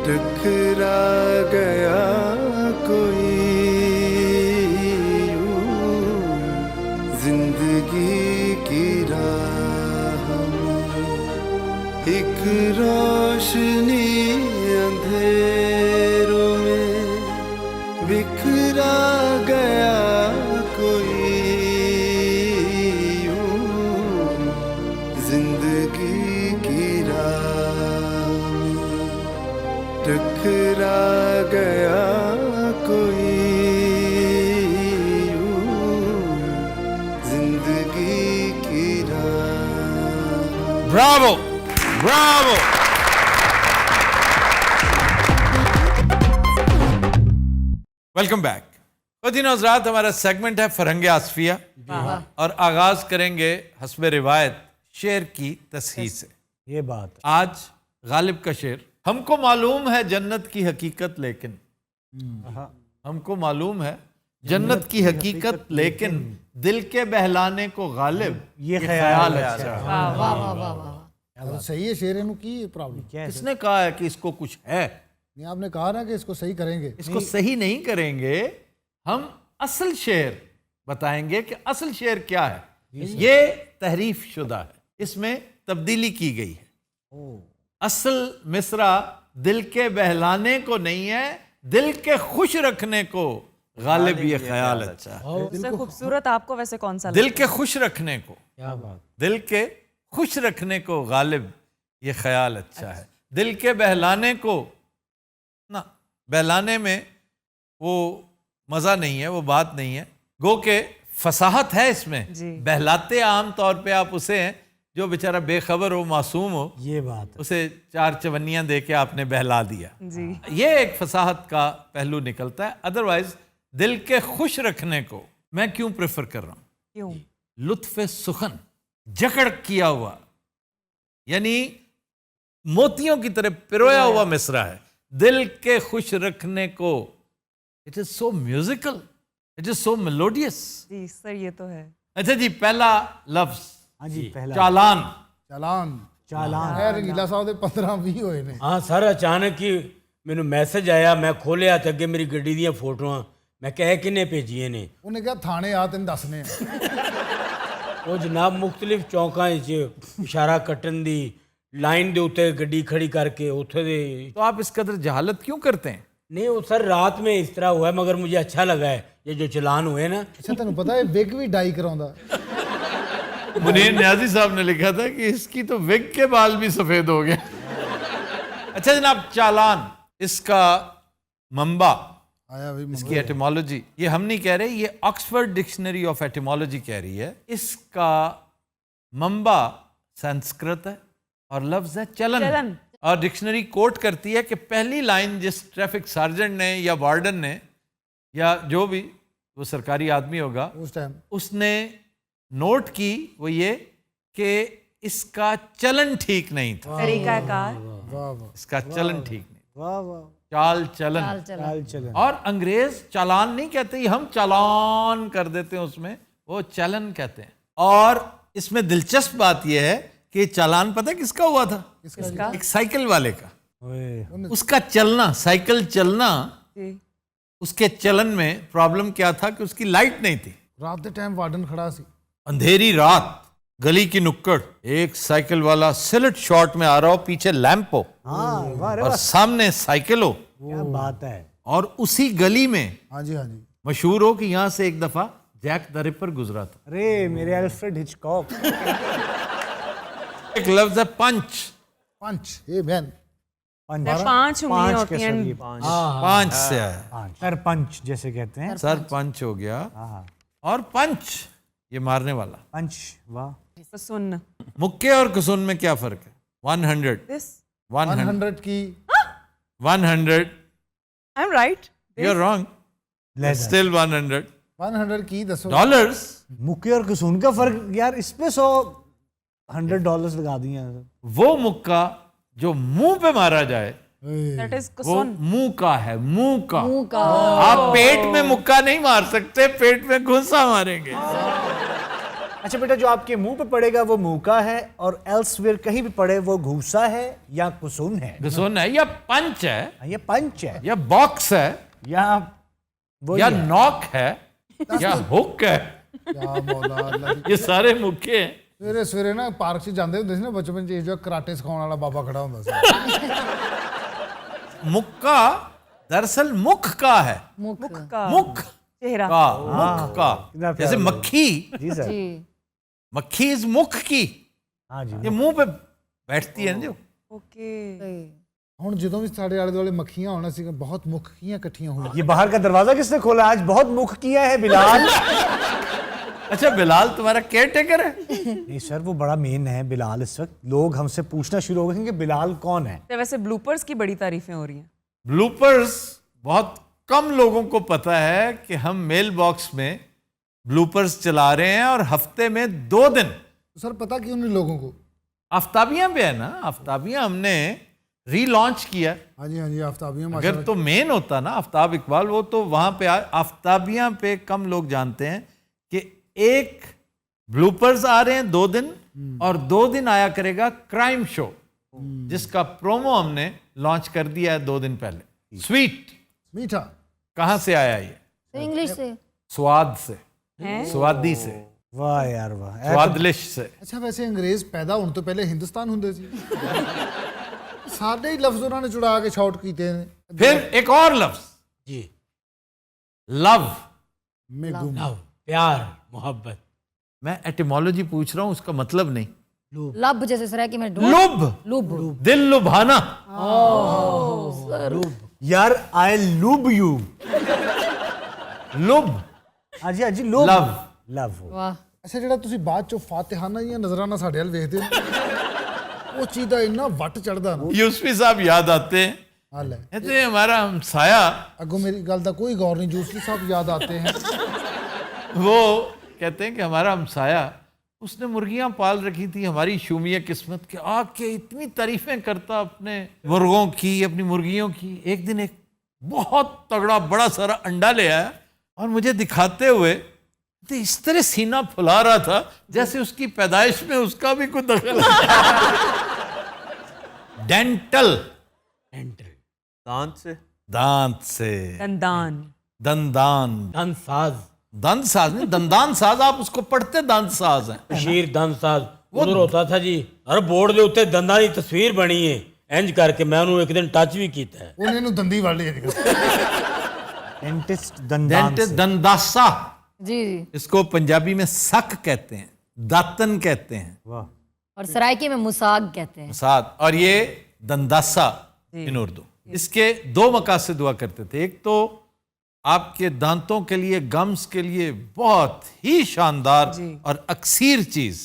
टकरा गया कोई यूं, जिंदगी की राह में एक रोशनी अंधेरों में बिखरा गया कोई यूं, जिंदगी की राह में टकरा गया कोई यूं, जिंदगी की राह। Bravo, Bravo. Welcome back. खुद हजरात, हमारा सेगमेंट है फरहंग आसफिया और आगाज करेंगे हस्बे रिवायत शेर की तस्हीह से। ये बात आज गालिब का शेर। हमको मालूम है जन्नत की हकीकत लेकिन, हमको मालूम है जन्नत की हकीकत लेकिन दिल के बहलाने को गालिब ये ख्याल अच्छा। वाह वाह वाह वाह वाह। सही है शेर इनू की प्रॉब्लम किसने कहा है कि इसको कुछ है? नहीं, आपने कहा ना कि इसको सही करेंगे। इसको सही नहीं करेंगे, हम असल शेर बताएंगे कि असल शेर क्या है। ये तहरीफ शुदा है, इसमें तब्दीली की गई है। असल मिसरा दिल के बहलाने को नहीं है, दिल के खुश रखने को गालिब ये ख्याल अच्छा है। सबसे खूबसूरत आपको वैसे कौन सा दिल के खुश रखने को, क्या बात, दिल के खुश रखने को गालिब ये ख्याल अच्छा है। दिल के बहलाने को ना, बहलाने में वो मज़ा नहीं है, वो बात नहीं है। गो के फसाहत है इसमें। बहलाते आम तौर पे आप उसे हैं जो बेचारा बेखबर हो, मासूम हो, ये बात है। उसे 4 चवन्नियाँ दे के आपने बहला दिया जी। ये एक फसाहत का पहलू निकलता है। अदरवाइज दिल के खुश रखने को मैं क्यों प्रेफर कर रहा हूँ? क्यों? लुत्फ़े सुखन, जकड़ किया हुआ, यानी मोतियों की तरह पिरोया हुआ मिसरा है। दिल के खुश रखने को, it is so musical, it is so melodious. जी सर, ये तो है। अच्छा जी, पहला लफ्ज हाँ जी, पहला चालान। चालान चालान है रंगीला साहब ਦੇ 15-20 ਹੋਏ ਨੇ। हाँ सर, अचानक ही मैनू मैसेज आया, मैं खोलिया तो अगे मेरी गड्डी ਦੀਆਂ ਫੋਟੋਆਂ, मैं कह किने भेजिए ने। ਉਹਨੇ ਕਿਹਾ ਥਾਣੇ ਆ ਤੈਨੂੰ ਦੱਸਨੇ ਆ। ਉਹ ਜਨਾਬ ਮੁxtਲਿਫ ਚੌਂਕਾਂ 'ਚ ਇਸ਼ਾਰਾ ਕੱਟਣ ਦੀ ਲਾਈਨ ਦੇ ਉੱਤੇ ਗੱਡੀ ਖੜੀ ਕਰਕੇ ਉੱਥੇ ਦੇ। तो आप इस कदर जहालत क्यों करते हैं? नहीं वो सर रात में इस तरह हुआ है, मगर मुझे अच्छा लगा है ये जो चलान हुए ना। ਅੱਛਾ ਤੈਨੂੰ ਪਤਾ ਹੈ ਵਿਗ ਵੀ ਡਾਈ ਕਰਾਉਂਦਾ। मुनीर न्याजी साहब ने लिखा था कि इसकी तो विग के बाल भी सफेद हो गए। अच्छा जनाब, चालान, इसका मंबा, आया भी इसकी एटिमोलॉजी, ये हम नहीं कह रहे, ये ऑक्सफोर्ड डिक्शनरी ऑफ एटिमोलॉजी कह रही है। इसका मंबा संस्कृत है और लफ्ज है चलन। और डिक्शनरी कोट करती है कि पहली लाइन जिस ट्रैफिक सार्जेंट ने या वार्डन ने या जो भी वो सरकारी आदमी होगा उस टाइम उसने नोट की, वो ये कि इसका चलन ठीक नहीं था। तरीकाकार, वाह वाह इसका चलन ठीक नहीं, वाह वाह, चाल चलन। चाल चलन। और अंग्रेज चालान नहीं कहते, हम चालान कर देते हैं उसमें, वो चलन कहते हैं। और इसमें दिलचस्प बात यह है कि चालान पता है किसका हुआ था? एक साइकिल वाले का। उसका चलना, साइकिल चलना, उसके चलन में प्रॉब्लम क्या था कि उसकी लाइट नहीं थी। रात के टाइम वार्डन खड़ा सी, अंधेरी रात, गली की नुक्कड़, एक साइकिल वाला सिलट शॉट में आ रहा हो, पीछे लैंप हो और सामने साइकिल हो, क्या बात है। और उसी गली में हाँ जी हाँ जी, मशहूर हो कि यहाँ से एक दफा जैक द रिपर गुजरा था। अरे मेरे अल्फ्रेड हिचकॉक। एक लफ्ज है पंच। पंच, ये बहन पांच उंगलियां होती के हैं। सभी, पांच। पांच से आया, सरपंच जैसे कहते हैं। सरपंच हो गया। और पंच ये मारने वाला। पंच, वाह। सुन, मुक्के और कुसुन में क्या फर्क है? 100 दिस 100 की 100 I am right. you're wrong, still 100। 100 की दसो डॉलर्स। मुक्के और कुसून का फर्क यार, इस पे $100 लगा दिए हैं। वो मुक्का जो मुंह पे मारा जाए दैट इज वो कुसुन। मुंह का है, मुंह का। मुंह का। आप पेट में मुक्का नहीं मार सकते, पेट में घुसा मारेंगे। अच्छा बेटा, जो आपके मुंह पे पड़ेगा वो मुंह का है, और एल्सवेयर कहीं भी पड़े वो घूसा है या कुसून है? घुसोन है या पंच है ये पंच है या बॉक्स है या वो या है। नॉक है या हुक है, या मौला अल्लाह दी। ये सारे मुक्के हैं। ਸਵੇਰੇ ਸਵੇਰੇ ਨਾ ਪਾਰਕ 'ਚ ਜਾਂਦੇ ਹੁੰਦੇ ਸੀ ਨਾ ਬਚਪਨ 'ਚ, ਜੋ ਕਰਾਟੇ ਸਿਖਾਉਣ ਵਾਲਾ ਬਾਬਾ ਖੜਾ ਹੁੰਦਾ ਸੀ। मुक्का दरअसल मुख का है, मुख का मुख चेहरा। का, मुख का। कितना प्यारा जैसे लगा। मक्खी, जी सर। जी। मक्खी इज मुख की, हाँ जी। ये मुंह पे बैठती है ना जो। ओके। ਹੁਣ ਜਦੋਂ ਵੀ ਸਾਡੇ ਆਲੇ ਦੁਆਲੇ ਮੱਖੀਆਂ ਹੋਣਾ ਸੀ, ਬਹੁਤ ਮੁੱਖੀਆਂ ਇਕੱਠੀਆਂ ਹੋਈਆਂ। ये बाहर का दरवाजा किसने खोला? आज बहुत मुख किया है बिलाल। अच्छा बिलाल तुम्हारा केयर टेकर है? नहीं सर, वो बड़ा मेन है बिलाल। इस वक्त लोग हमसे पूछना शुरू हो गए कि बिलाल कौन है। तो वैसे ब्लूपर्स की बड़ी तारीफें हो रही हैं। ब्लूपर्स बहुत कम लोगों को पता है कि हम मेल बॉक्स में ब्लूपर्स चला रहे हैं, और हफ्ते में 2 दिन। सर पता क्यों नहीं लोगों को? आफ्ताबियां पे है ना, आफ्ताबियां हमने रीलॉन्च किया। हाँ जी हाँ जी, आफ्ताबियां अगर माशाल्लाह। तो मेन होता ना आफ्ताब इकबाल, वो तो वहां पे आफ्ताबियां पे कम लोग जानते हैं कि एक ब्लूपर्स आ रहे हैं 2 दिन, और 2 दिन आया करेगा क्राइम शो, जिसका प्रोमो हमने लॉन्च कर दिया है 2 दिन पहले। स्वीट मीठा। कहां से आया ये? इंग्लिश से। स्वाद से, हैं? स्वादी से, वाह यार वाह। स्वादलिश से। ਅੱਛਾ ਵੈਸੇ ਅੰਗਰੇਜ਼ ਪੈਦਾ ਹੋਣ ਤੋਂ ਪਹਿਲੇ ਹਿੰਦੁਸਤਾਨ ਹੁੰਦੇ ਸੀ। ਸਾਡੇ ਹੀ ਲਫ਼ਜ਼ ਉਹਨਾਂ ਨੇ ਚੁੜਾ ਕੇ ਸ਼ਾਰਟ ਕੀਤੇ ਨੇ। फिर एक और लफ्ज, जी। लव। मेगुम। लव, प्यार, मोहब्बत। मैं एटिमोलॉजी पूछ रहा हूं, उसका मतलब नहीं। लब जैसे सर है कि मैं लुभ, लुब। दिल लुभाना। यार आई लुब यू। लुभ, हाँ जी हाँ जी, लुब। लव। लव। वाह। ਅੱਛਾ ਜਿਹੜਾ ਤੁਸੀਂ ਬਾਅਦ ਚੋਂ ਫਾਤਿਹਾਨਾ ਦੀਆਂ ਨਜ਼ਰਾਂ ਨਾਲ ਸਾਡੇ ਵੱਲ ਵੇਖਦੇ ਹੋ, ਉਹ ਚੀਜ਼ ਦਾ ਇੰਨਾ ਵੱਟ ਚੜਦਾ ਨਾ। यूसुफी साहब याद आते हैं, ਹਾਲ ਹੈ कहते हैं हमारा हमसाया, ਅੱਗੋਂ ਮੇਰੀ ਗੱਲ ਦਾ ਕੋਈ गौर नहीं, जूसफी साहब याद आते हैं। वो कहते हैं कि हमारा हमसाया, उसने मुर्गियां पाल रखी थी, हमारी शूमिया किस्मत के, आके इतनी तारीफें करता अपने मुर्गों की, अपनी मुर्गियों की। एक दिन एक बहुत तगड़ा बड़ा सारा अंडा ले आया और मुझे दिखाते हुए तो इस तरह सीना फुला रहा था जैसे उसकी पैदाइश में उसका भी कोई दखल है। डेंटल, दांत से, दांत से, दंदान। दंदान, दंत साज, दंत साज नहीं, दंदान साज आप उसको पढ़ते दंत साज है। बशीर दंत साज उधर होता था जी। अरे बोर्ड ਦੇ ਉੱਤੇ ਦੰਦਾਂ ਦੀ ਤਸਵੀਰ ਬਣੀ ਹੈ, ਇੰਜ ਕਰਕੇ ਮੈਂ ਉਹਨੂੰ ਇੱਕ ਦਿਨ ਟੱਚ ਵੀ ਕੀਤਾ ਹੈ। ਉਹਨੇ ਇਹਨੂੰ ਦੰਦੀ ਵੜ ਲਈ ਅੱਜ डेंटिस्ट दंदान डेंटिस्ट से। दंदासा, जी जी। इसको पंजाबी में सक कहते हैं, दातन कहते हैं, वाह। और सरायकी में मुसाग कहते हैं। साथ, और ये दंदासा इन उर्दू। इसके 2 मकासद हुआ करते थे। एक तो आपके दांतों के लिए, गम्स के लिए बहुत ही शानदार और अक्सीर चीज,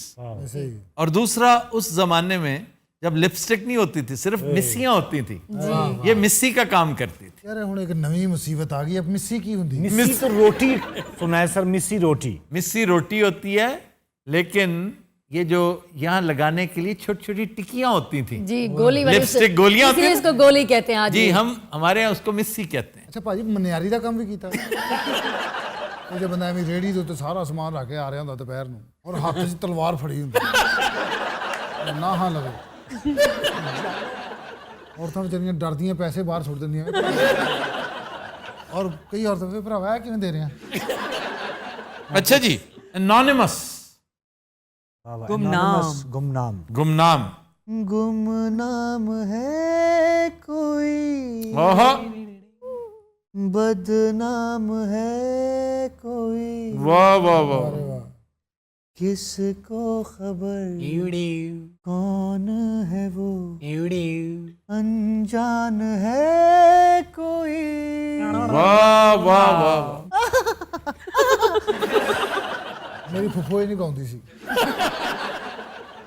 और दूसरा उस जमाने में जब लिपस्टिक नहीं होती थी, सिर्फ मिस्सियां होती थी, ये मिस्सी का काम करती थी। ਯਾਰ ਹੁਣ ਇੱਕ ਨਵੀਂ ਮੁਸੀਬਤ ਆ ਗਈ। अब ਮਿੱਸੀ ਕੀ ਹੁੰਦੀ? मिस्सी तो रोटी सुना है सर, मिस्सी रोटी। मिस्सी रोटी होती है, लेकिन ये जो यहाँ लगाने के लिए छोटी छोटी टिकियां होती थी, जी गोली वाली लिपस्टिक गोलियां होती इसीलिए हैं। इसको गोली कहते हैं। हाँ जी, हम हमारे यहाँ उसको मिस्सी कहते हैं। ਅੱਛਾ ਭਾਜੀ ਮਨਿਆਰੀ ਦਾ ਕੰਮ ਵੀ ਕੀਤਾ। ਇਹ ਜੇ ਬੰਦਾ ਐਵੇਂ ਰੇੜੀ ਦੇ ਉੱਤੇ ਸਾਰਾ ਸਮਾਨ ਰੱਖ ਕੇ ਆ ਰਿਹਾ ਹੁੰਦਾ ਦੁਪਹਿਰ ਨੂੰ, ਔਰ ਹੱਥ 'ਚ ਤਲਵਾਰ ਫੜੀ ਹੁੰਦੀ, ਨਾ ਹਾਂ ਲਵੇ। ਔਰਤਾਂ ਵਿਚਾਰੀਆਂ ਡਰਦੀਆਂ ਪੈਸੇ ਬਾਹਰ ਸੁੱਟ ਦਿੰਦੀਆਂ, ਔਰ ਕਈ ਔਰਤਾਂ ਵੀ ਭਰਾਵਾ ਇਹ ਕਿਵੇਂ ਦੇ ਰਹੇ ਆ। अच्छा जी, एनोनिमस, गुमनाम। गुमनाम। गुमनाम। गुमनाम है कोई, ओहो, बदनाम है कोई, वाह वाह वाह। किसको खबर कौन है वो, अनजान है कोई। वाह वाह वाह। ਮੇਰੀ ਫੁੱਫੋ ਹੀ ਨਹੀਂ ਗਾਉਂਦੀ ਸੀ।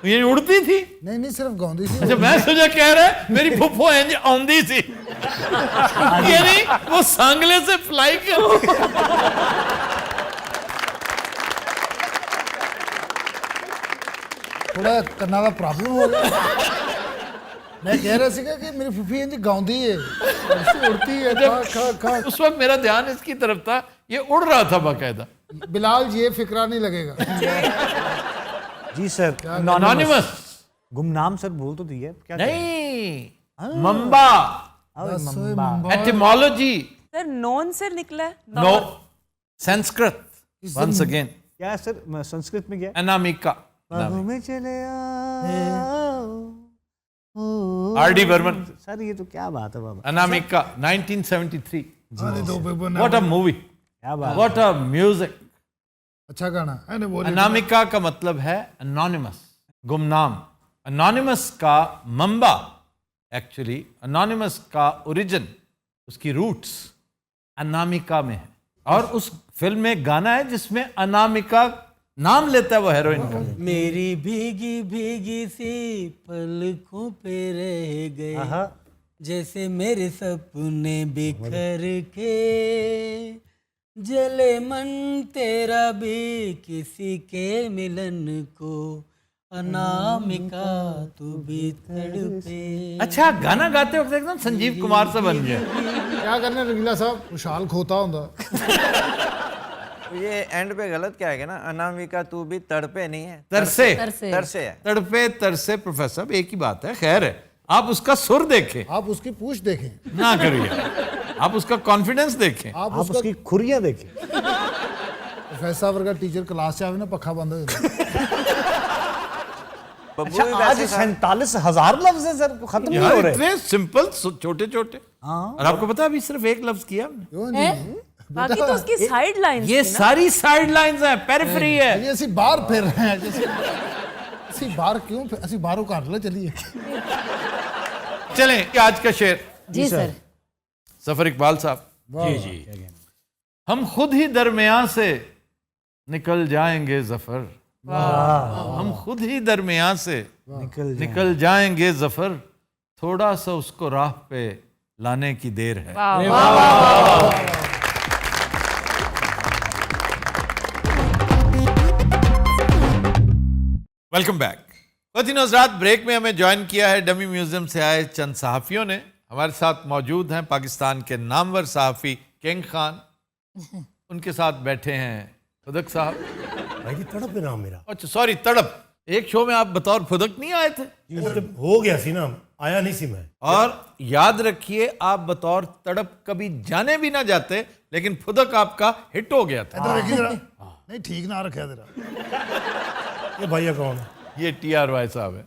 ये उड़ती थी? ਨਹੀਂ ਨਹੀਂ ਸਿਰਫ ਗਾਉਂਦੀ ਸੀ। अच्छा, मैं सोचा कह रहा है मेरी फुफ्फो इंज आंदी सी, यानी वो सांगले से फ्लाई कर। ਥੋੜਾ ਕੰਨਾਂ ਦਾ ਪ੍ਰੋਬਲਮ ਹੋ ਗਿਆ ਮੈਂ ਕਹਿ ਰਿਹਾ ਸੀਗਾ ਕਿ ਮੇਰੀ ਫੁੱਫੀ ਇੰਜ ਗਾਉਂਦੀ ਹੈ ऐसे उड़ती है खा खा खा उस वक्त मेरा ध्यान इसकी तरफ था, ये उड़ रहा था बाकायदा। बिलाल ये फिक्रा नहीं लगेगा जी सर, एनोनिमस गुमनाम सर बोल तो दिए क्या नहीं, मम्बा, एटिमोलॉजी, सर नॉन से निकला है नो, संस्कृत, वंस अगेन, क्या है सर संस्कृत में क्या अनामिका, बाहों में चले आर.डी. बर्मन, सर ये तो क्या बात है बाबा, अनामिका 1973, आने दो पे बना व्हाट अ मूवी, क्या बात व्हाट अ म्यूजिक। अच्छा गाना है बोल अनामिका का मतलब है अनोनिमस, गुमनाम। अनोनिमस का मंबा, एक्चुअली अनोनिमस का ओरिजिन, उसकी रूट्स अनामिका में है। और उस फिल्म में गाना है जिसमें अनामिका नाम लेता है वो हीरोइन का। मेरी भीगी भीगी सी पलकों पे रह गए, जैसे मेरे सपने बिखर के, जले मन तेरा भी किसी के मिलन को, अनामिका तू भी तड़पे। अच्छा, गाना गाते वक्त एकदम संजीव कुमार से बन गया। क्या करने रंगीला साहब खुशहाल खोता होंदा ये एंड पे गलत क्या है ना, अनामिका तू भी तड़पे नहीं है, तरसे, तरसे है। तड़पे तरसे प्रोफेसर एक ही बात है। खैर है, आप उसका सुर देखें, आप उसकी पूछ देखें ना करिए, आप उसका कॉन्फिडेंस देखें, आप आप उसकी खुरियां देखें। प्रोफेसर वर्गा टीचर क्लास से आवे ना पखा बंद हो जाता अच्छा, आज 47,000 लफ्ज है सर, खत्म नहीं हो रहे। इतने सिंपल छोटे छोटे। और आपको पता है अभी सिर्फ एक लफ्ज किया हमने, बाकी तो उसकी साइड लाइन ये सारी साइड लाइंस हैं, पेरिफेरी है। ये ਅਸੀਂ ਬਾਹਰ ਫਿਰ ਰਹੇ ਹਾਂ जैसे ਅਸੀਂ ਬਾਹਰ क्यों ਅਸੀਂ ਬਾਹਰੋਂ ਘਰ ਲੈ चलिए चलें आज का शेर जी सर। सफर इकबाल साहब। जी जी, हम खुद ही दरमियां से निकल जाएंगे जफर, हम खुद ही दरमियां से निकल जाएंगे जफर, थोड़ा सा उसको राह पे लाने की देर है। Welcome back. ख़वातीन और हज़रात, ब्रेक में हमें ज्वाइन किया है डमी म्यूजियम से आए चंद सहाफ़ियों ने। हमारे साथ मौजूद हैं पाकिस्तान के नामवर सहाफ़ी किंग खान, उनके साथ बैठे हैं फुदक साहब। भाई जी तड़प है नाम मेरा। अच्छा सॉरी, तड़प। एक शो में आप बतौर फुदक नहीं आए थे? वो तो हो गया सी ना, आया नहीं सी मैं। और याद रखिए, आप बतौर तड़प कभी जाने भी ना जाते, लेकिन फुदक आपका हिट हो गया था। इधर देखिए जरा नहीं ठीक ना रखा तेरा ये भैया कौन है? ये TRY साहब है,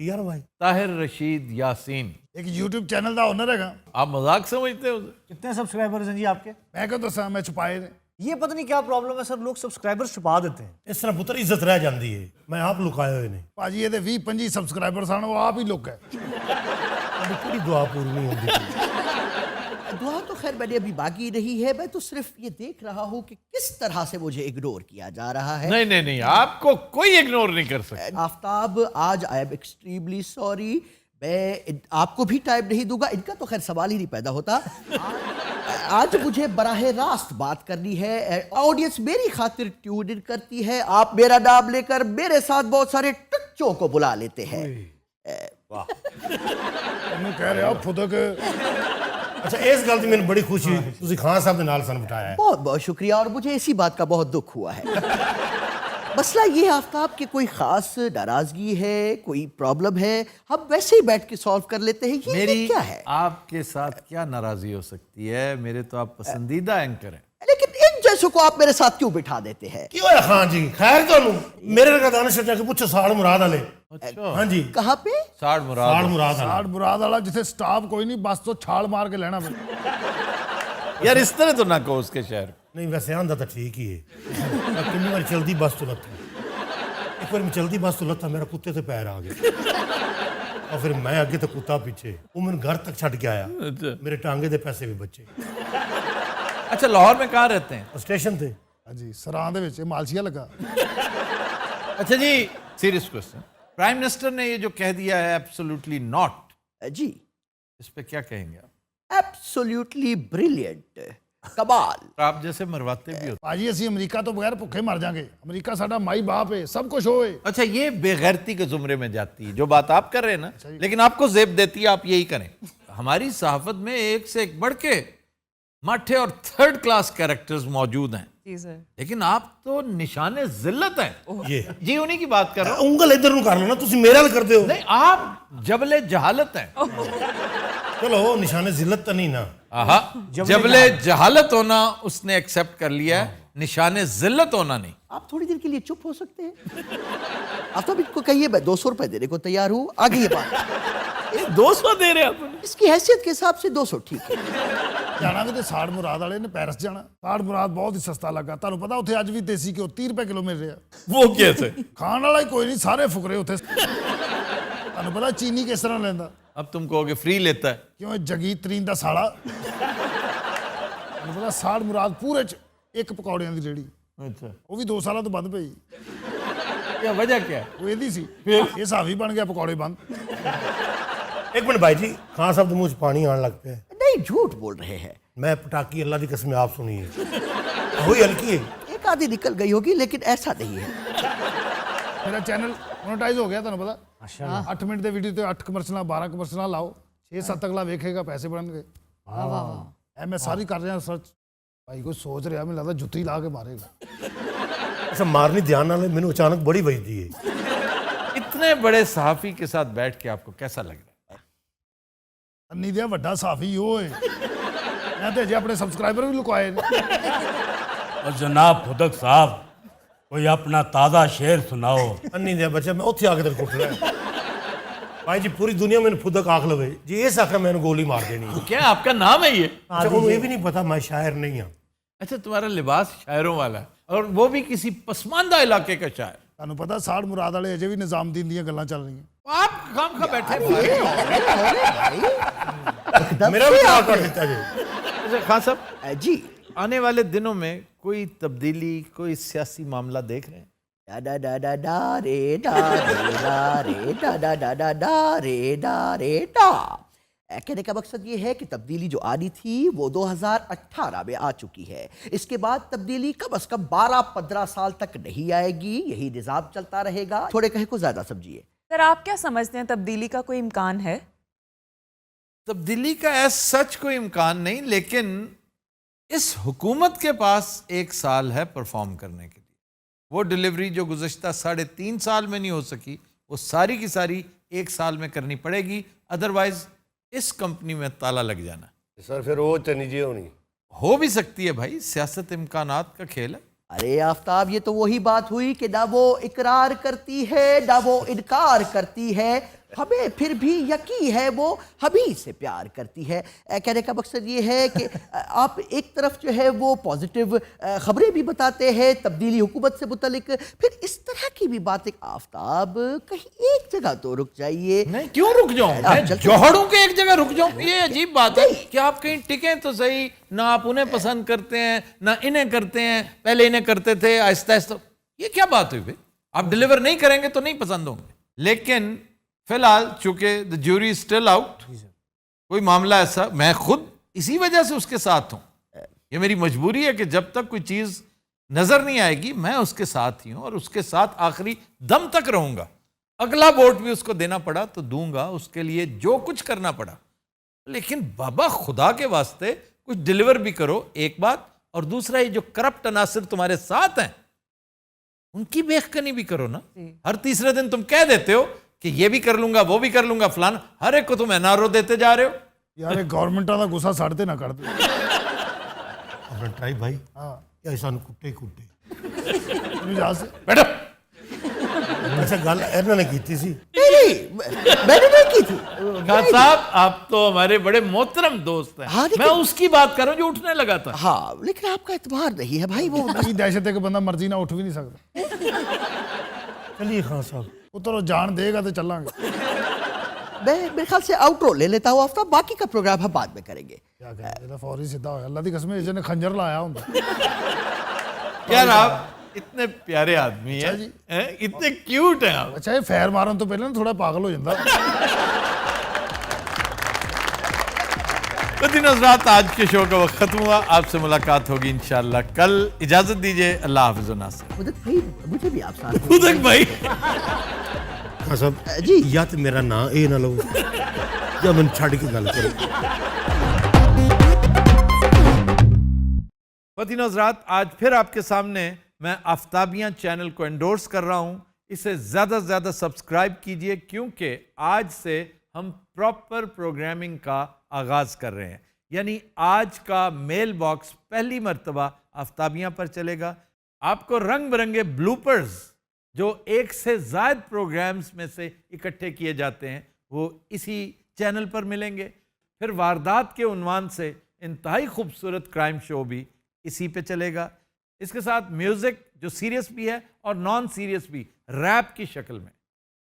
यार भाई ताहिर रशीद यासीन। एक YouTube चैनल का ओनर है। आप मजाक समझते हो उसे? कितने सब्सक्राइबर्स हैं जी आपके? मैं क्यों दसा मैं छुपाए ने ये पता नहीं क्या प्रॉब्लम है सर, लोग सब्सक्राइबर्स छुपा देते हैं। इस तरह पुत्र इज्जत रह जाती है, मैं आप लुकाए हुए ने। भाजी ये 20-25 सब्सक्राइबर सन वो आप ही लोग है। बड़ी दुआ पूरी नहीं होती। दुआ तो खैर मैंने अभी बाकी रही है, मैं तो सिर्फ ये देख रहा हूँ कि किस तरह से मुझे इग्नोर किया जा रहा है। नहीं नहीं नहीं, आपको कोई इग्नोर नहीं कर सकता। आफ्ताब, आज आई एम एक्सट्रीमली सॉरी, मैं आपको भी टाइम नहीं दूंगा, इनका तो खैर सवाल ही नहीं पैदा होता। आज मुझे बराह रास्त बात करनी है, ऑडियंस मेरी खातिर ट्यून इन करती है, आप मेरा नाम लेकर मेरे साथ बहुत सारे टच्चों को बुला लेते हैं। कह रहे हो फुदक। अच्छा, इस गल दी मैंने बड़ी खुशी हुई, तुसी खान साहब के नाल सन बिठाया है। बहुत बहुत शुक्रिया, और मुझे इसी बात का बहुत दुख हुआ है। मसला ये है आफ्ताब कि कोई खास नाराजगी है, कोई प्रॉब्लम है, हम वैसे ही बैठ के सॉल्व कर लेते हैं। ये मेरी क्या है? आपके साथ क्या नाराजगी हो सकती है? मेरे तो आप पसंदीदा एंकर हैं। लेकिन इन जैसों को आप मेरे साथ क्यों बिठा देते हैं? क्यों है खान जी? खैर तो मेरे लगा दानिश जाके पूछो साड़ मुराद वाले। अच्छा, हाँ जी, कहाँ पे? साड़ मुराद। साड़ मुराद वाला। साठ मुराद वाला जिसे स्टाफ कोई नहीं, बस तो छाल मार के लेना भाई। यार इस तरह तो ना कहो उसके शहर। नहीं वैसे आंदा तो ठीक ही है। कितनी बार चलती बस तो लत्ता, एक बार मैं चलती बस तो लत्ता, मेरा कुत्ते से पैर आ गया और फिर मैं आगे तो कुत्ता पीछे, वो मैंने घर तक छड़ के आया। मेरे टांगे दे पैसे भी बचे। अच्छा, लाहौर में कहाँ रहते हैं? स्टेशन थे। हाँ जी, सरां दे विच मालशिया लगा। अच्छा जी, सीरियस क्वेश्चन, प्राइम मिनिस्टर ने ये जो कह दिया है एब्सोल्युटली नॉट, जी इस पे क्या कहेंगे आप? Absolutely brilliant. कमाल। आप जैसे मरवाते भी होते। ਭਾਜੀ ਅਸੀਂ ਅਮਰੀਕਾ ਤੋਂ ਬਗੈਰ ਭੁੱਖੇ ਮਰ ਜਾਾਂਗੇ। ਅਮਰੀਕਾ ਸਾਡਾ ਮਾਈ ਬਾਪ ਹੈ, सब कुछ होए। अच्छा, ये बेगैरती के जुमरे में जाती है जो बात आप कर रहे हैं ना, लेकिन आपको जेब देती है, आप यही करें। हमारी सहाफत में एक से एक बढ़ के माठे और थर्ड क्लास कैरेक्टर्स मौजूद हैं, जी सर। लेकिन आप तो निशाने जिल्लत हैं। ये जी उन्हीं की बात कर रहा हूं। ਉਂਗਲ ਇਧਰ ਨੂੰ ਕਰ ਲਓ ਨਾ, ਤੁਸੀਂ ਮੇਰੇ ਨਾਲ ਕਰਦੇ ਹੋ। नहीं, आप जबले जहालत हैं। चलो निशाने जिल्लत तो नहीं ना। आहा, जबले जहालत होना उसने एक्सेप्ट कर लिया है, निशाने जिल्लत होना नहीं। आप थोड़ी देर के लिए चुप हो सकते हैं? आप तो इनको कहिए मैं 200 रुपए देने को तैयार हूं, आगे ये बात। 200 दे रहे हैं आप? इसकी हैसियत के हिसाब से 200 ठीक है। ਜਾਣਾ ਵੀ ਤੇ ਸਾੜ ਮੁਰਾਦ ਵਾਲੇ ਨੇ ਪੈਰਿਸ ਜਾਣਾ। ਸਾੜ ਮੁਰਾਦ ਬਹੁਤ ਹੀ ਸਸਤਾ ਲੱਗਾ। ਤੁਹਾਨੂੰ ਪਤਾ ਉੱਥੇ ਅੱਜ ਵੀ ਦੇਸੀ ਘਿਓ 30 ਰੁਪਏ ਕਿਲੋ ਮਿਲ ਰਿਹਾ। वो कैसे? ਖਾਣ ਵਾਲਾ ਹੀ ਕੋਈ ਨਹੀਂ, ਸਾਰੇ ਫੁਕਰੇ ਉੱਥੇ। ਤੁਹਾਨੂੰ ਪਤਾ ਚੀਨੀ ਕਿਸ ਤਰ੍ਹਾਂ ਲੈਂਦਾ? अब तुम कहोगे फ्री लेता है। ਕਿਉਂ? ਇਹ ਜਗੀਰ ਤਰੀਨ ਦਾ ਸਾਲਾ। ਤੁਹਾਨੂੰ ਪਤਾ ਸਾੜ ਮੁਰਾਦ ਪੂਰੇ ਚ ਇੱਕ ਪਕੌੜਿਆਂ ਦੀ ਰੇੜੀ, अच्छा, ਉਹ ਵੀ 2 ਸਾਲਾਂ ਤੋਂ ਬੰਦ ਪਈ। क्या वजह क्या है? ਉਹ ਇਹਦੀ ਸੀ, ਇਹ ਸਾਵੀ ਬਣ ਗਿਆ, ਪਕੌੜੇ ਬੰਦ। एक मिनट भाई जी, खान साहब तो मुझ पानी आने लग पे। नहीं, झूठ बोल रहे हैं। मैं पटाखी अल्लाह की कसम आप सुनिए, वही हल्की है। एक आधी निकल गई होगी, लेकिन ऐसा नहीं है। ਮੇਰਾ ਚੈਨਲ ਮੋਨੇਟਾਈਜ਼ ਹੋ ਗਿਆ, ਤੁਹਾਨੂੰ ਪਤਾ। 8 ਮਿੰਟ ਦੇ ਵੀਡੀਓ ਤੇ 8 ਕਮਰਸ਼ਲਾਂ 12 ਕਮਰਸ਼ਲਾਂ ਲਾਓ, 6-7 ਅਗਲਾ ਵੇਖੇਗਾ, ਪੈਸੇ ਬਣਨਗੇ। ਵਾਹ ਵਾਹ ਵਾਹ। ਐ ਮੈਂ ਸਾਰੀ ਕਰ ਰਿਹਾ ਸਰਚ। ਭਾਈ ਕੋਈ ਸੋਚ ਰਿਹਾ, ਮੈਨੂੰ ਲੱਗਦਾ ਜੁੱਤੀ ਲਾ ਕੇ ਮਾਰੇਗਾ। ऐसा मारनी ध्यान ना ले, मैंने अचानक बड़ी बजती है। इतने बड़े सहाफी के साथ बैठ के आपको कैसा लग रहा है? ਅੰਨੀ ਦਿਆ ਵੱਡਾ ਸਾਫੀ ਉਹ ਏ। ਮੈਂ ਤੇ ਜੇ ਆਪਣੇ ਸਬਸਕ੍ਰਾਈਬਰ ਵੀ ਲੁਕਾਏ ਨੇ। और जनाब फुदक साहब, कोई अपना ताज़ा शेर सुनाओ। अन्नी दिया बच्चा, मैं उत्थे आके तेरे कुट रहा। भाई जी पूरी दुनिया मैंने खुद आख लवे जी, इस आखिर मैंने गोली मार देनी। तो क्या आपका नाम है ये? अच्छा, उन्हें ये भी नहीं पता मैं शायर नहीं हूँ। अच्छा, तुम्हारा लिबास शायरों वाला है, और वो भी किसी पसमानदा इलाके का शायर। ਤੁਹਾਨੂੰ ਪਤਾ ਸਾੜ ਮੁਰਾਦ ਵਾਲੇ ਅਜੇ ਵੀ ਨਿਜ਼ਾਮਦੀਨ ਦੀਆਂ ਗੱਲਾਂ ਚੱਲ ਰਹੀਆਂ। आप काम का बैठे मेरा भी क्या कर देता जी। अच्छा खान साहब जी, आने वाले दिनों में कोई तब्दीली, कोई सियासी मामला देख रहे हैं? डा डा डा डा रे डा रे डा रे डा डा डा डा डा रे डा रे डा। कहने का मकसद ये है कि तब्दीली जो आनी थी वो 2018 में आ चुकी है। इसके बाद तब्दीली कम से कम 12-15 साल तक नहीं आएगी, यही निज़ाम चलता रहेगा। थोड़े कहे को ज्यादा समझिए। सर आप क्या समझते हैं, तब्दीली का कोई इम्कान है? तब्दीली का ऐसा सच कोई इम्कान नहीं, लेकिन इस हुकूमत के पास 1 साल है परफॉर्म करने के लिए। वो डिलीवरी जो गुज़श्ता 3.5 साल में नहीं हो सकी, वो सारी की सारी 1 साल में करनी पड़ेगी, अदरवाइज इस कंपनी में ताला लग जाना। सर फिर वो तो निजी होनी हो भी सकती है भाई, सियासत इम्कानात का खेल है। अरे आफ्ताब, ये तो वही बात हुई कि ना वो इकरार करती है ना वो इनकार करती है, हमें फिर भी यकीन है वो हमी से प्यार करती है। कहने का मकसद ये है कि आप एक तरफ जो है वो पॉजिटिव खबरें भी बताते हैं तब्दीली हुकूमत से मुतलिक, फिर इस तरह की भी बातें। आफ्ताब कहीं एक जगह तो रुक जाइए। नहीं, क्यों रुक जाऊं? मैं जोहड़ों के एक जगह रुक जाऊं? ये अजीब बात है कि आप कहीं टिके तो सही ना। आप उन्हें पसंद करते हैं ना इन्हें करते हैं, पहले इन्हें करते थे, आहिस्ता आहिस्ता। ये क्या बात हुई भाई? आप डिलीवर नहीं करेंगे तो नहीं पसंद होंगे। लेकिन फिलहाल चूंकि द ज्यूरी स्टिल आउट, कोई मामला ऐसा, मैं खुद इसी वजह से उसके साथ हूं। ये मेरी मजबूरी है कि जब तक कोई चीज नजर नहीं आएगी मैं उसके साथ ही हूं, और उसके साथ आखिरी दम तक रहूंगा। अगला वोट भी उसको देना पड़ा तो दूंगा, उसके लिए जो कुछ करना पड़ा। लेकिन बाबा खुदा के वास्ते कुछ डिलीवर भी करो, एक बात। और दूसरा, ये जो करप्ट अनासिर तुम्हारे साथ हैं उनकी बेखकनी भी करो ना। हर तीसरे दिन तुम कह देते हो कि ये भी कर लूंगा, वो भी कर लूंगा, फलाना। हर एक को तुम एनआरओ देते जा रहे हो। ਯਾਰ ਇਹ ਗਵਰਨਮੈਂਟਾਂ ਦਾ ਗੁੱਸਾ ਸਾਡੇ ਤੇ ਨਾ ਕੱਢ ਦੇ। अपना ट्राई भाई हाँ या ऐसा कुट्टे कुट्टे ਤੂੰ ਜਾ ਸੇ बैठो। अच्छा गल इन्होंने की थी सी। नहीं, मैंने नहीं की थी। खान साहब आप तो हमारे बड़े मोहतरम दोस्त हैं। हाँ, मैं उसकी बात कर रहा हूं जो उठने लगा था। हाँ, लेकिन आपका एतबार नहीं है भाई। वो ਕੀ ਦਹਿਸ਼ਤ ਹੈ ਕਿ ਬੰਦਾ ਮਰਜ਼ੀ ਨਾਲ ਉੱਠ ਵੀ ਨਹੀਂ ਸਕਦਾ। चलिए खान साहब, ਉਤਰੋ, ਜਾਣ ਦੇਗਾ ਤੇ ਚੱਲਾਂਗੇ। मैं मेरे ख्याल से आउटरो ले लेता हूँ आफ्ताब, बाकी का प्रोग्राम हम बाद में करेंगे। ਕਿਆ ਕਹਿੰਦੇ, ਇਹਦਾ ਫੌਰੀ ਸਿੱਧਾ ਹੋਇਆ। ਅੱਲਾ ਦੀ ਕਸਮ, ਜਿਹਨੇ ਖੰਜਰ ਲਾਇਆ ਹੁੰਦਾ। यार आप इतने प्यारे आदमी हैं, जी। हैं? इतने क्यूट हैं आप। ਅੱਛਾ, ਇਹ ਫੈਰ ਮਾਰਨ ਤੋਂ ਪਹਿਲਾਂ ਥੋੜਾ ਪਾਗਲ ਹੋ ਜਾਂਦਾ। तो दिन हज़रात, आज के शो का वक्त खत्म हुआ। आपसे मुलाकात होगी इंशाल्लाह कल। इजाजत दीजिए। अल्लाह हाफ़िज़ व नासिर। उदक भाई मुझे भी आप साथ उदक भाई हाँ साहब जी या तो मेरा नाम ए ना लो या मैं छड़ के गल करो। ख़वातीन हज़रात, आज फिर आपके सामने मैं आफ्ताबियाँ चैनल को एंडोर्स कर रहा हूँ। इसे ज़्यादा से ज़्यादा सब्सक्राइब कीजिए, क्योंकि आज से हम प्रॉपर प्रोग्रामिंग का आगाज़ कर रहे हैं। यानी आज का मेल बॉक्स पहली मर्तबा आफ्ताबियाँ पर चलेगा। आपको रंग बिरंगे ब्लूपर्स जो एक से ज़ायद प्रोग्राम्स में से इकट्ठे किए जाते हैं वो इसी चैनल पर मिलेंगे। फिर वारदात के उन्वान से इंतहाई खूबसूरत क्राइम शो भी इसी पे चलेगा। इसके साथ म्यूज़िक जो सीरियस भी है और नॉन सीरियस भी, रैप की शक्ल में।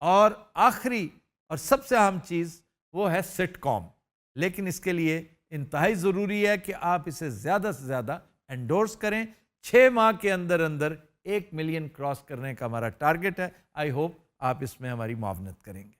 और आखिरी और सबसे अहम चीज़ वो है सिटकॉम। लेकिन इसके लिए इंतहाई ज़रूरी है कि आप इसे ज़्यादा से ज़्यादा एंडोर्स करें। 6 माह के अंदर अंदर 1 मिलियन क्रॉस करने का हमारा टारगेट है। आई होप आप इसमें हमारी मुआवनत करेंगे।